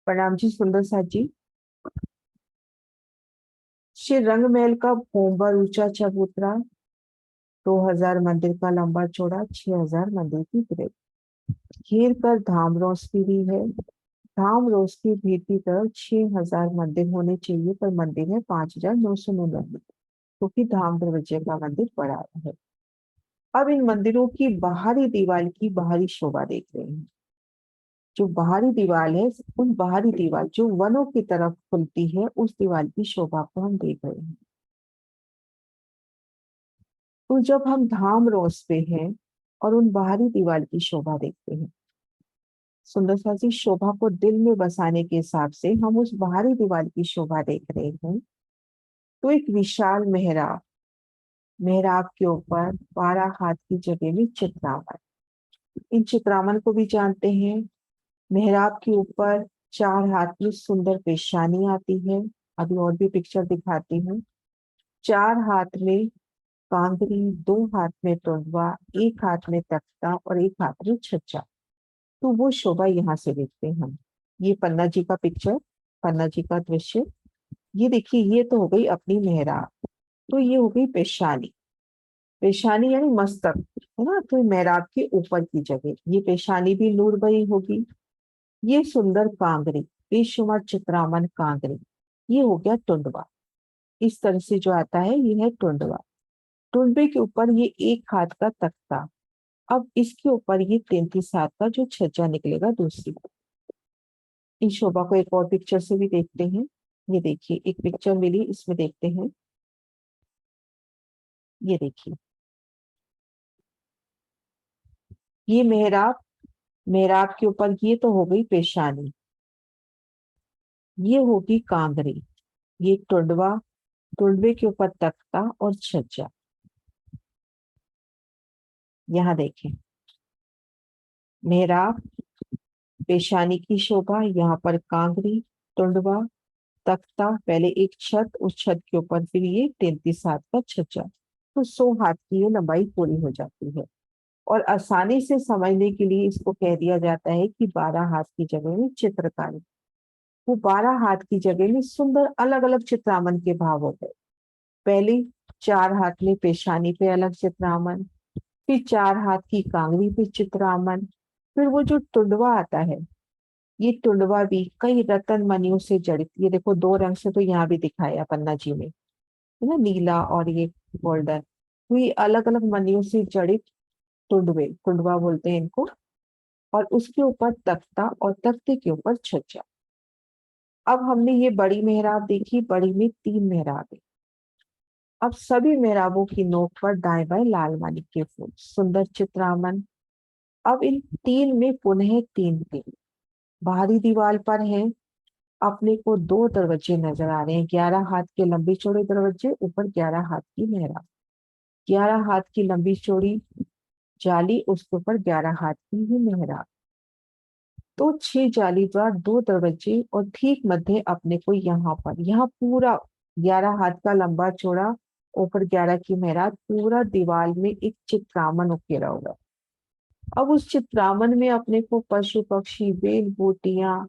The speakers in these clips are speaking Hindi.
प्रणाम जी सुंदर साथ जी। श्री रंगमहल का भोंबर ऊंचा चबूतरा, 2000 मंदिर का लंबा चौड़ा, 6000 मंदिर की ग्रेड। घेर कर धाम रोस भी है। धाम रोस की भीति तरफ 6000 मंदिर होने चाहिए, पर मंदिर है 5999, क्योंकि धाम दरवाजे का मंदिर बड़ा है। अब इन मंदिरों की बाहरी दीवार की बाहरी शोभा देख रहे हैं। जो बाहरी दीवार है, उन बाहरी दीवार जो वनों की तरफ खुलती है, उस दीवार की शोभा को हम देख रहे हैं। तो जब हम धाम रोस पे हैं और उन बाहरी दीवार की शोभा देखते हैं, सुंदर सा जी, शोभा को दिल में बसाने के हिसाब से हम उस बाहरी दीवार की शोभा देख रहे हैं। तो एक विशाल मेहराब, मेहराब के ऊपर 12 हाथ की जगह में चित्रावन। इन चित्रावन को भी जानते हैं। मेहराब के ऊपर 4 हाथ में सुंदर पेशानी आती है। अभी और भी पिक्चर दिखाती हूँ। 4 हाथ में कांगरी, 2 हाथ में टोंडवा, एक हाथ में तख्ता और एक हाथ में छज्जा। तो वो शोभा यहाँ से देखते हैं हम। ये पन्ना जी का पिक्चर, पन्ना जी का दृश्य। ये देखिए, ये तो हो गई अपनी मेहराब। तो ये हो गई पेशानी। पेशानी यानी मस्तक, है ना। तो मेहराब के ऊपर की जगह ये पेशानी भी नूर भरी होगी। ये सुंदर कांगरी, बेशुमार चित्रामन कांगरी। ये हो गया टुंडवा। इस तरह से जो आता है ये है टुंडवा। टुंडवे के ऊपर ये एक हाथ का तख्ता। अब इसके ऊपर ये 33 हाथ का जो छज्जा निकलेगा दूसरी। इन शोभा को एक और पिक्चर से भी देखते हैं। ये देखिए, एक पिक्चर मिली, इसमें देखते हैं। ये देखिए, ये मेहराब, मेहराब के ऊपर ये तो हो गई पेशानी। ये होगी कांगरी। ये टुंडवा, टुंडवे के ऊपर तख्ता और छज्जा। यहाँ देखें, मेहराब, पेशानी की शोभा, यहाँ पर कांगरी, टुंडवा, तख्ता, पहले एक छत, उस छत के ऊपर फिर ये 33 हाथ का छज्जा। तो 100 हाथ की ये लंबाई पूरी हो जाती है। और आसानी से समझने के लिए इसको कह दिया जाता है कि 12 हाथ की जगह में चित्रकारी। वो 12 हाथ की जगह में सुंदर अलग अलग चित्रामन के भाव हो गए। पहले 4 हाथ में पेशानी पे अलग चित्रामन, फिर 4 हाथ की कांगड़ी पे चित्रामन, फिर वो जो टुंडवा आता है, ये टुंडवा भी कई रतन मणियों से जड़ित। ये देखो, 2 रंग से तो यहाँ भी दिखाया पन्ना जी में, है ना, नीला और ये गोल्डन। तो ये अलग अलग मणियों से जड़ित टुंडवे, टुंडवा बोलते हैं इनको। और उसके ऊपर तख्ता और तख्ते के ऊपर छज्जा। अब हमने ये बड़ी मेहराब देखी, बड़ी में 3 मेहराब है। अब सभी मेहराबों की नोक पर दाएं बाएं लाल मानिक के फूल, सुंदर चित्रामन। अब इन 3 में पुनः 3 3 बाहरी दीवार पर है। अपने को 2 दरवाजे नजर आ रहे हैं, 11 हाथ के लंबी चौड़े दरवाजे, ऊपर 11 हाथ की मेहराब। 11 हाथ की लंबी चौड़ी जाली, उसके ऊपर 11 हाथ की ही मेहराब। तो 6 जालीदार 2 दरवाजे, और ठीक मध्य अपने को यहाँ पर, यहाँ पूरा 11 हाथ का लंबा चौड़ा, ऊपर 11 की मेहराब, पूरा दीवार में एक चित्रामन उकेरा हुआ। अब उस चित्रामन में अपने को पशु पक्षी, बेल बूटियां,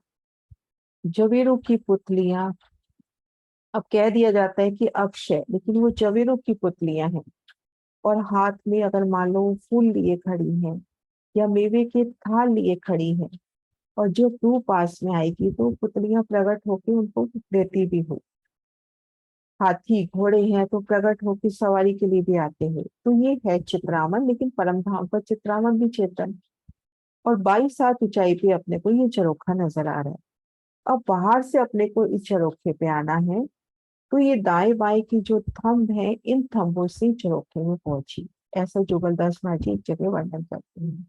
जवेरों की पुतलियां। अब कह दिया जाता है कि अक्षय, लेकिन वो जवेरों की पुतलियां हैं। और हाथ में अगर मान लो फूल लिए खड़ी हैं, या मेवे के थाल लिए खड़ी हैं। और जो तू पास में आएगी तो पुतलियां प्रकट होकर उनको देती भी हो। हाथी घोड़े हैं तो प्रकट होकर सवारी के लिए भी आते हैं। तो ये है चित्रामन, लेकिन परम धाम का चित्रामन भी चेतन। और 22 हाथ ऊंचाई पे अपने को ये झरोखा नजर आ रहा है। अब बाहर से अपने को इस झरोखे पे आना है। तो ये दाएं बाएं की जो थंब है, इन थंबों से झरोखे में पहुंची। ऐसा जुगलदास माझी एक जगह वर्णन करते हैं।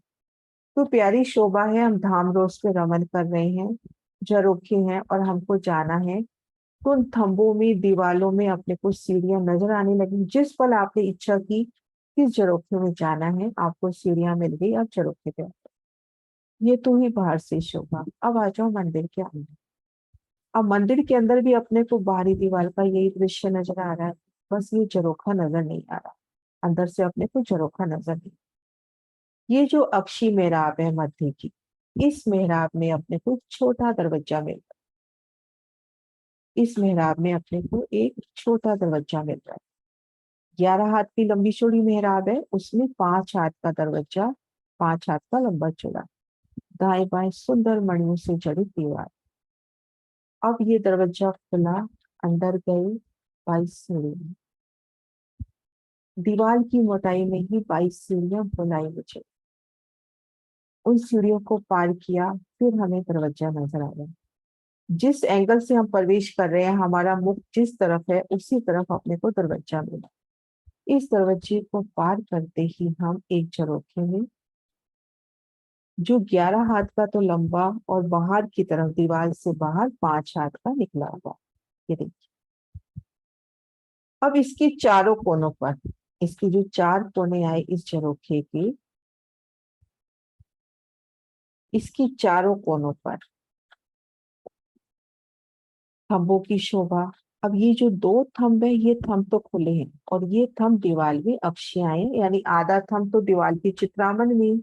तो प्यारी शोभा है, हम धाम रोज पे रमन कर रहे हैं, झरोखे हैं और हमको जाना है। तो उन थंबों में, दीवालों में अपने को सीढ़ियां नजर आने लगी। जिस पल आपने इच्छा की किस झरोखे में जाना है, आपको सीढ़ियां मिल गई, आप झरोखे पे आ गए। ये तो ही बाहर से शोभा। अब आ जाओ मंदिर के अंदर। अब मंदिर के अंदर भी अपने को बाहरी दीवार का यही दृश्य नजर आ रहा है। बस ये झरोखा नजर नहीं आ रहा। अंदर से अपने को झरोखा नजर नहीं। ये जो अक्षी मेहराब है मध्य की, इस मेहराब में अपने को छोटा दरवाजा मिलता। इस मेहराब में अपने को एक छोटा दरवाजा मिल रहा है। 11 हाथ की लंबी चौड़ी मेहराब है, उसमें 5 हाथ का दरवाजा, 5 हाथ का लंबा चौड़ा, दाएं बाएं सुंदर मणियों से जड़ी दीवार। अब ये दरवाजा खुला, अंदर गए 22 सीढ़ी। दीवार की मोटाई में ही 22 सीढ़ियां बुनाई मुझे। उन सीढ़ियों को पार किया, फिर हमें दरवाजा नजर आया। जिस एंगल से हम प्रवेश कर रहे हैं, हमारा मुख जिस तरफ है उसी तरफ अपने को दरवाजा मिला। इस दरवाजे को पार करते ही हम एक झरोखे में, जो 11 हाथ का तो लंबा और बाहर की तरफ दीवार से बाहर 5 हाथ का निकला हुआ। ये देखिए। अब इसके चारों कोनों पर, इसकी जो 4 कोने आए इस झरोखे के, इसकी चारों कोनों पर थंबों की शोभा। अब ये जो 2 थंब है, ये थंब तो खुले हैं और ये थंब दीवार में अक्षियाएं, यानी आधा थंब तो दीवार की चित्रामन में,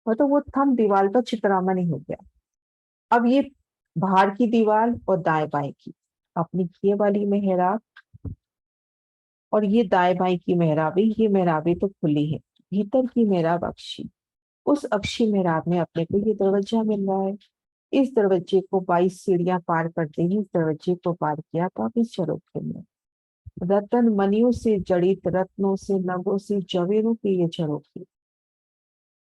मतलब वो थंब दीवार का चित्रामन ही हो गया। अब ये बाहर की दीवार और दाएं बाएं की अपनी ये वाली मेहराब, और ये दाएं बाएं की मेहराबें, ये मेहराबें तो खुली है। भीतर की मेहराब अक्षी, उस अक्षी मेहराब में अपने को ये दरवाजा मिल रहा है। इस दरवाजे को 22 सीढ़ियां पार करते ही इस दरवाजे को पार किया तो आप इस झरोखे में, रतन मणियों से जड़ित, रत्नों से नगों से जवेरों की ये झरोखी।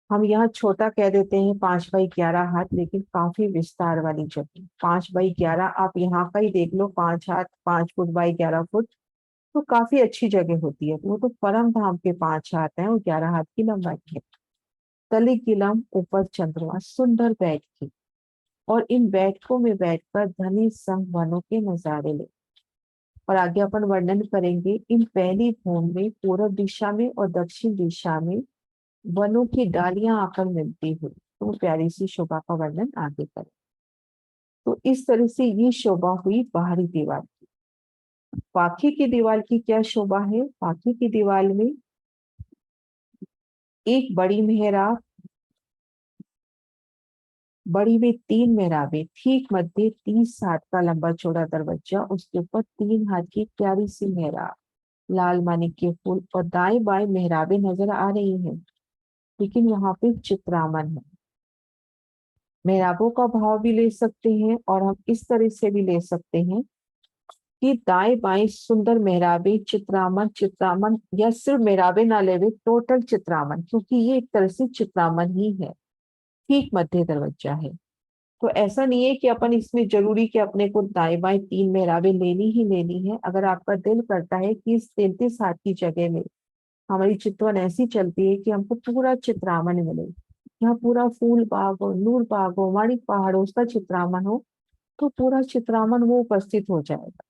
हम यहाँ छोटा कह देते हैं 5 बाई 11 हाथ, लेकिन काफी विस्तार वाली जगह। 5 बाई 11 आप यहाँ का ही देख लो, 5 हाथ, 5 फुट बाई 11 फुट, तो काफी अच्छी जगह होती है। वो तो परम धाम के 5 हाथ हैं और 11 हाथ की लंबाई है। तले गिलम, ऊपर चंद्रमा, सुंदर बैठ, और इन बैठकों में बैठकर धनी संग वनों के नजारे ले। और आगे अपन वर्णन करेंगे। इन पहली भूमि में पूर्व दिशा में और दक्षिण दिशा में वनों की डालियां आकर मिलती हुई, तो प्यारी सी शोभा का वर्णन आगे करें। तो इस तरह से ये शोभा हुई बाहरी दीवार की। पाखी की दीवार की क्या शोभा है? पाखी की दीवार में एक बड़ी मेहराब, बड़ी में 3 मेहराबें, ठीक मध्य 30 हाथ का लंबा चौड़ा दरवाजा, उसके ऊपर 3 हाथ की प्यारी सी मेहराब, लाल मानिक के फूल, और दाएं बाएं मेहराबें नजर आ रही हैं, लेकिन वहां पे चित्रामन है। मेहराबों का भाव भी ले सकते हैं और हम इस तरह से भी ले सकते हैं कि दाएं बाएं सुंदर मेहराबें, चित्रामन, चित्रामन, या सिर्फ मेहराबें ना लेवे, टोटल चित्रामन, क्योंकि ये एक तरह से चित्रामन ही है। ठीक मध्य दरवाजा है। तो ऐसा नहीं है कि अपन इसमें जरूरी कि अपने को दाएं बाएं 3 मेहराबें लेनी ही लेनी है। अगर आपका दिल करता है कि इस 33 हाथ की जगह में हमारी चितवन ऐसी चलती है कि हमको पूरा चित्रामन मिले, यहाँ पूरा फूल बाग हो, नूर बाग हो, माणिक पहाड़ों उसका चित्रामन हो, तो पूरा चित्रामन वो उपस्थित हो जाएगा।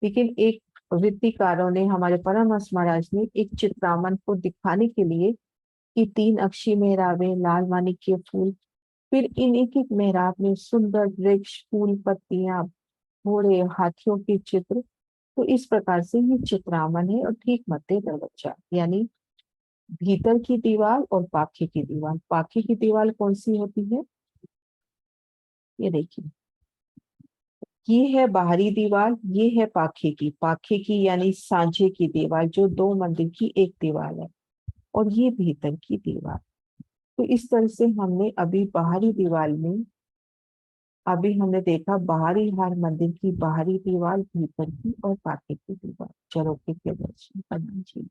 लेकिन एक वृत्तिकारों ने, हमारे परमहंस महाराज ने एक चित्रामन को दिखाने के लिए कि 3 अक्षी मेहराबें, लाल मानिक के फूल, फिर इन एक एक मेहराब में सुंदर वृक्ष, फूल, पत्तियां, घोड़े, हाथियों के चित्र, तो इस प्रकार से ये चित्रामन है। और ठीक मध्य दरवाजा, यानी भीतर की दीवार और पाखे की दीवार। पाखे की दीवार कौन सी होती है? ये देखिए, ये है बाहरी दीवार, ये है पाखे की। पाखे की यानी सांझे की दीवार, जो 2 मंदिर की एक दीवार है, और ये भीतर की दीवार। तो इस तरह से हमने अभी बाहरी दीवार में, अभी हमने देखा बाहरी हर मंदिर की बाहरी दीवार, भीतर की और पाखे की दीवार, झरोखे के दर्शन करना चाहिए।